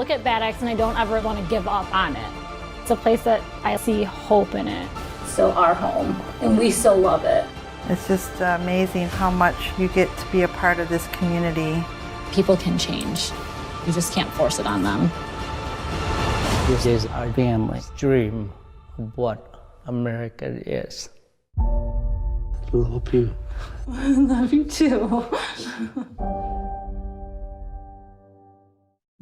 look at Bad Axe and I don't ever want to give up on it. It's a place that I see hope in it. Still our home, and we still love it. It's just amazing how much you get to be a part of this community. People can change. You just can't force it on them. This is our family's dream of what America is. Love you. Love you too.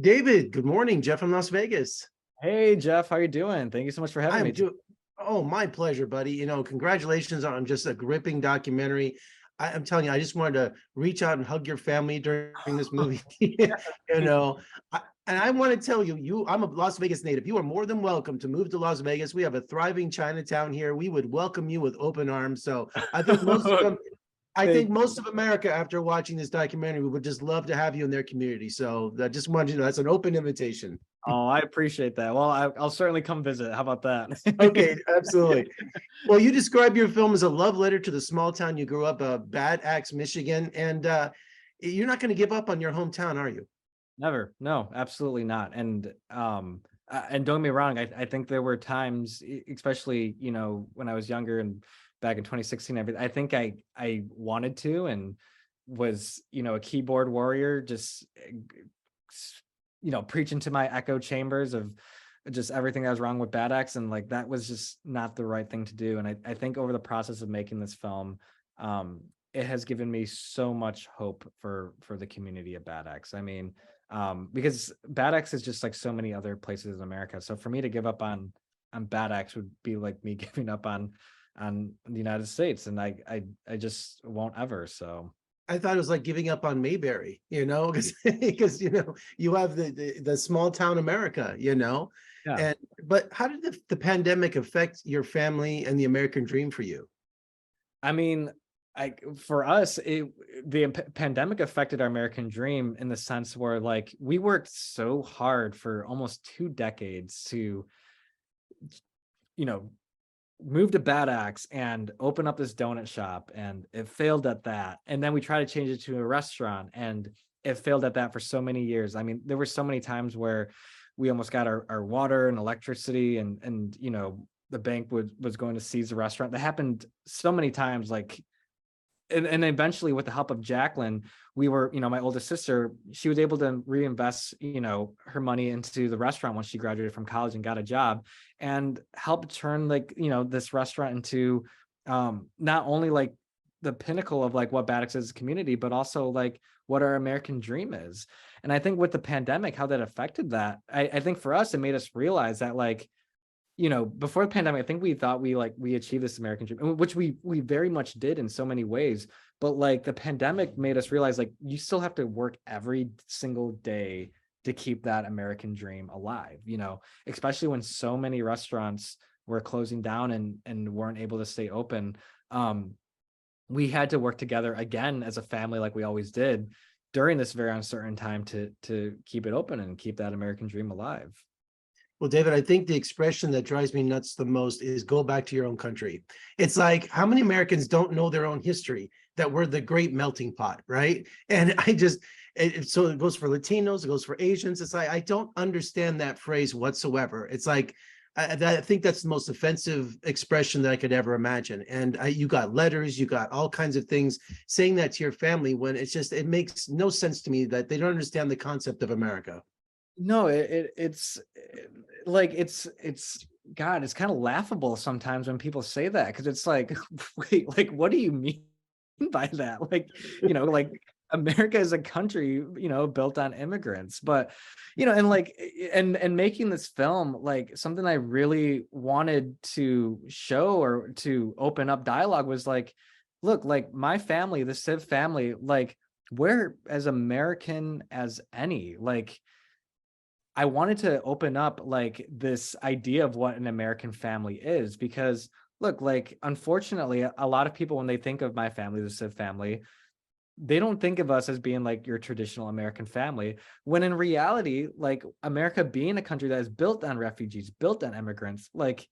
David, good morning. Jeff from Las Vegas. Hey, Jeff, how you doing? Thank you so much for having me. Oh, my pleasure, buddy. You know, congratulations on just a gripping documentary. I'm telling you, I just wanted to reach out and hug your family during this movie. You know, and I want to tell you, I'm a Las Vegas native. You are more than welcome to move to Las Vegas. We have a thriving Chinatown here. We would welcome you with open arms. So I think most of America, after watching this documentary, would just love to have you in their community. So I just wanted you to know that's an open invitation. Oh, I appreciate that. Well, I'll certainly come visit. How about that? Okay, absolutely. Well, you describe your film as a love letter to the small town you grew up, Bad Axe, Michigan, and you're not going to give up on your hometown, are you? Never. No, absolutely not. And don't get me wrong. I think there were times, especially, you know, when I was younger and back in 2016, I think I wanted to and was, you know, a keyboard warrior, just, you know, preaching to my echo chambers of just everything that was wrong with Bad Axe. And like, that was just not the right thing to do. And I think over the process of making this film, it has given me so much hope for the community of Bad Axe. I mean, because Bad Axe is just like so many other places in America. So for me to give up on Bad Axe would be like me giving up on the United States. And I just won't ever. So I thought it was like giving up on Mayberry, you know, because you know, you have the small town America, you know. Yeah. But how did the pandemic affect your family and the American dream for you? I mean, for us, the pandemic affected our American dream in the sense where like we worked so hard for almost 2 decades to, you know, move to Bad Axe and open up this donut shop, and it failed at that. And then we tried to change it to a restaurant, and it failed at that for so many years. I mean, there were so many times where we almost got our water and electricity, and you know, the bank was going to seize the restaurant. That happened so many times, like. And eventually, with the help of Jacqueline, we were, you know, my oldest sister, she was able to reinvest, you know, her money into the restaurant once she graduated from college and got a job, and helped turn, like, you know, this restaurant into not only like the pinnacle of like what Bad Axe is as a community, but also like what our American dream is. And I think with the pandemic, how that affected that, I think for us, it made us realize that, like, you know, before the pandemic, I think we thought we achieved this American dream, which we very much did in so many ways. But like the pandemic made us realize, like, you still have to work every single day to keep that American dream alive, you know, especially when so many restaurants were closing down and weren't able to stay open. We had to work together again as a family, like we always did during this very uncertain time to keep it open and keep that American dream alive. Well, David, I think the expression that drives me nuts the most is go back to your own country. It's like, how many Americans don't know their own history, that we're the great melting pot, right? And so it goes for Latinos, it goes for Asians. It's like, I don't understand that phrase whatsoever. It's like, I think that's the most offensive expression that I could ever imagine. And you got letters, you got all kinds of things saying that to your family, when it makes no sense to me that they don't understand the concept of America. No, it's like, it's God, it's kind of laughable sometimes when people say that, because it's like, wait, like, what do you mean by that? Like, you know, like America is a country, you know, built on immigrants. But, you know, and like, and making this film, like, something I really wanted to show or to open up dialogue was like, look, like my family, the Siev family, like, we're as American as any. Like, I wanted to open up like this idea of what an American family is, because look, like, unfortunately, a lot of people, when they think of my family, the Siev family, they don't think of us as being like your traditional American family, when in reality, like, America being a country that is built on refugees, built on immigrants, like,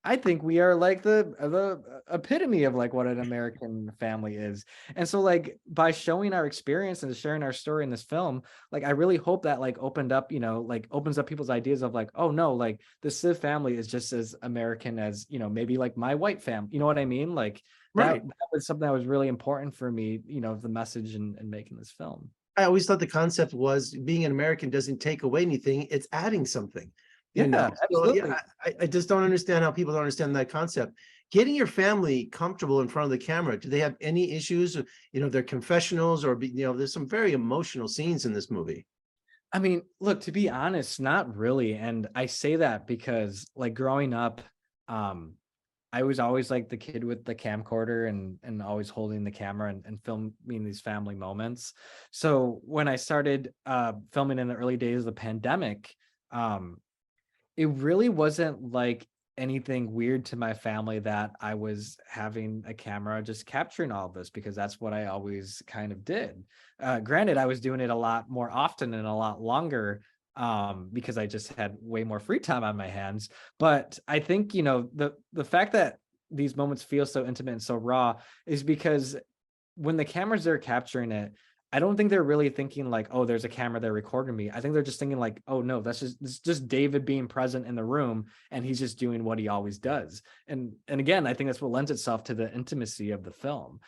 I think we are like the epitome of like what an American family is. And so like by showing our experience and sharing our story in this film, like I really hope that like opened up, like opens up people's ideas of like, oh no, like the Siev family is just as American as, maybe like my white family. You know what I mean? Like Right. that was something that was really important for me, the message in making this film. I always thought the concept was being an American doesn't take away anything, it's adding something, you know? Yeah, So yeah, absolutely. I just don't understand how people don't understand that concept. Getting your family comfortable in front of the camera, do they have any issues? Their confessionals or, there's some very emotional scenes in this movie. I mean, look, to be honest, not really. And I say that because like growing up, um, I was always like the kid with the camcorder and always holding the camera and filming these family moments. So when I started filming in the early days of the pandemic, um, it really wasn't like anything weird to my family that I was having a camera just capturing all of this, because that's what I always kind of did. Granted, I was doing it a lot more often and a lot longer, because I just had way more free time on my hands. But I think, the fact that these moments feel so intimate and so raw is because when the cameras are capturing it, I don't think they're really thinking like, oh, there's a camera there recording me. I think they're just thinking like, oh no, it's just David being present in the room and he's just doing what he always does. And again, I think that's what lends itself to the intimacy of the film.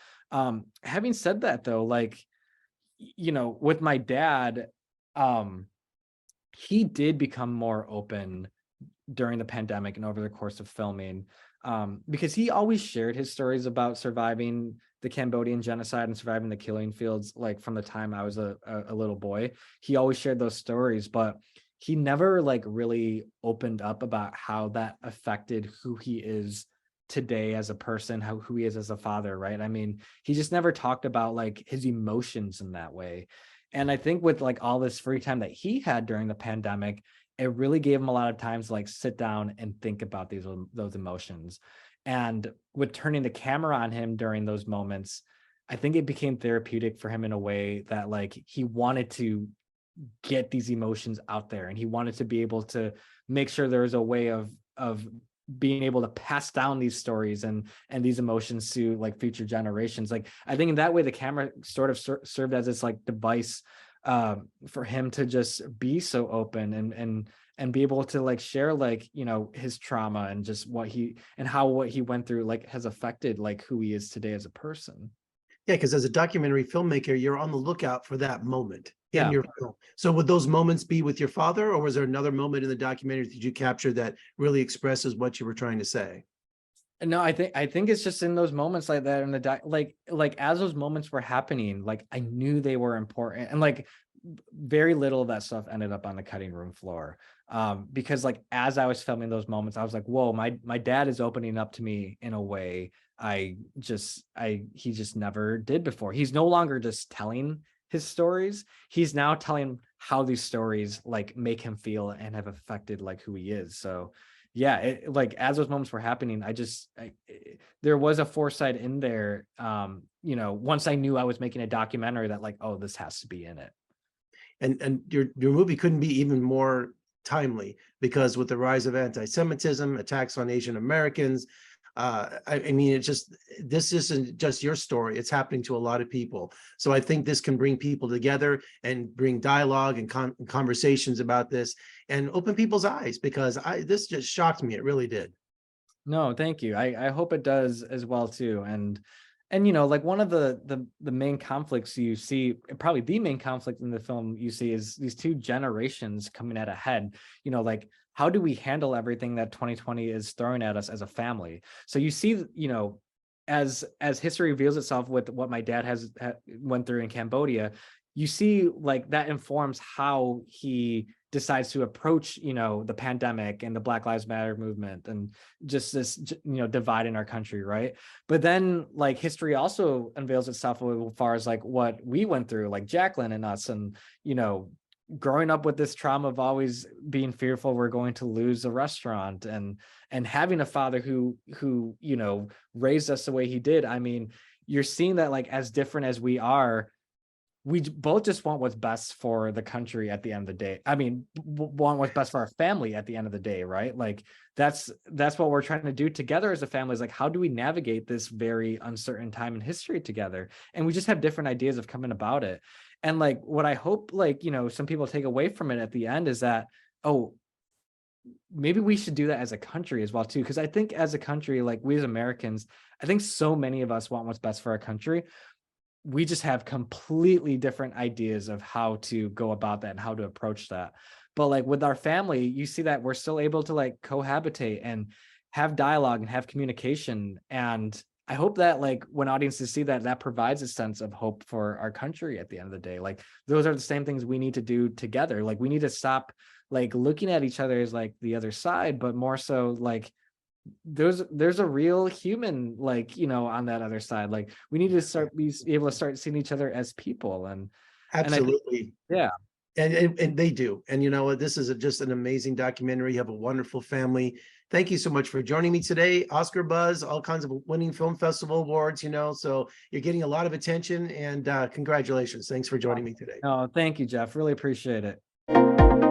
Having said that though, like, with my dad, he did become more open during the pandemic and over the course of filming, because he always shared his stories about surviving the Cambodian genocide and surviving the killing fields, like from the time I was a little boy. He always shared those stories, but he never like really opened up about how that affected who he is today as a person, who he is as a father, right? I mean, he just never talked about like his emotions in that way. And I think with like all this free time that he had during the pandemic, it really gave him a lot of time to like sit down and think about those emotions. And with turning the camera on him during those moments, I think it became therapeutic for him in a way that like he wanted to get these emotions out there, and he wanted to be able to make sure there was a way of being able to pass down these stories and these emotions to like future generations. Like I think in that way the camera sort of served as this like device for him to just be so open and be able to like share like his trauma and just what he went through like has affected like who he is today as a person. Yeah, because as a documentary filmmaker, you're on the lookout for that moment in Yeah. your film. So would those moments be with your father, or was there another moment in the documentary that you captured that really expresses what you were trying to say? No, I think it's just in those moments like that in the like as those moments were happening, like I knew they were important, and like very little of that stuff ended up on the cutting room floor. Because like as I was filming those moments, I was like, whoa, my dad is opening up to me in a way he just never did before. He's no longer just telling his stories. He's now telling how these stories like make him feel and have affected like who he is. So yeah, like as those moments were happening, there was a foresight in there. Once I knew I was making a documentary that like, oh, this has to be in it. And your movie couldn't be even more timely, because with the rise of anti-Semitism, attacks on Asian Americans, I mean, this isn't just your story, it's happening to a lot of people. So I think this can bring people together and bring dialogue and conversations about this and open people's eyes, because this just shocked me. It really did. No, thank you. I hope it does as well too. And like one of the main conflicts you see, probably the main conflict in the film you see, is these two generations coming at a head. Like how do we handle everything that 2020 is throwing at us as a family? So you see, as history reveals itself with what my dad went through in Cambodia, you see like that informs how he decides to approach the pandemic and the Black Lives Matter movement and just this divide in our country, right? But then like history also unveils itself as far as like what we went through, like Jacqueline and us, and growing up with this trauma of always being fearful we're going to lose a restaurant, and having a father who raised us the way he did. I mean, you're seeing that like as different as we are, both just want what's best for the country at the end of the day. I mean, want what's best for our family at the end of the day, right? Like that's what we're trying to do together as a family, is like, how do we navigate this very uncertain time in history together? And we just have different ideas of coming about it. And like, what I hope, like, you know, some people take away from it at the end is that, oh, maybe we should do that as a country as well too. Because I think as a country, like we as Americans, I think so many of us want what's best for our country. We just have completely different ideas of how to go about that and how to approach that. But like with our family, you see that we're still able to like cohabitate and have dialogue and have communication. And I hope that like when audiences see that, that provides a sense of hope for our country at the end of the day. Like those are the same things we need to do together. Like we need to stop like looking at each other as like the other side, but more so like there's a real human, like, you know, on that other side. Like we need to be able to start seeing each other as people. And Absolutely. yeah. And they do. And you know what? This is just an amazing documentary. You have a wonderful family. Thank you so much for joining me today. Oscar buzz, all kinds of winning film festival awards, you know, so you're getting a lot of attention, and congratulations. Thanks for joining me today. Oh, thank you, Jeff. Really appreciate it.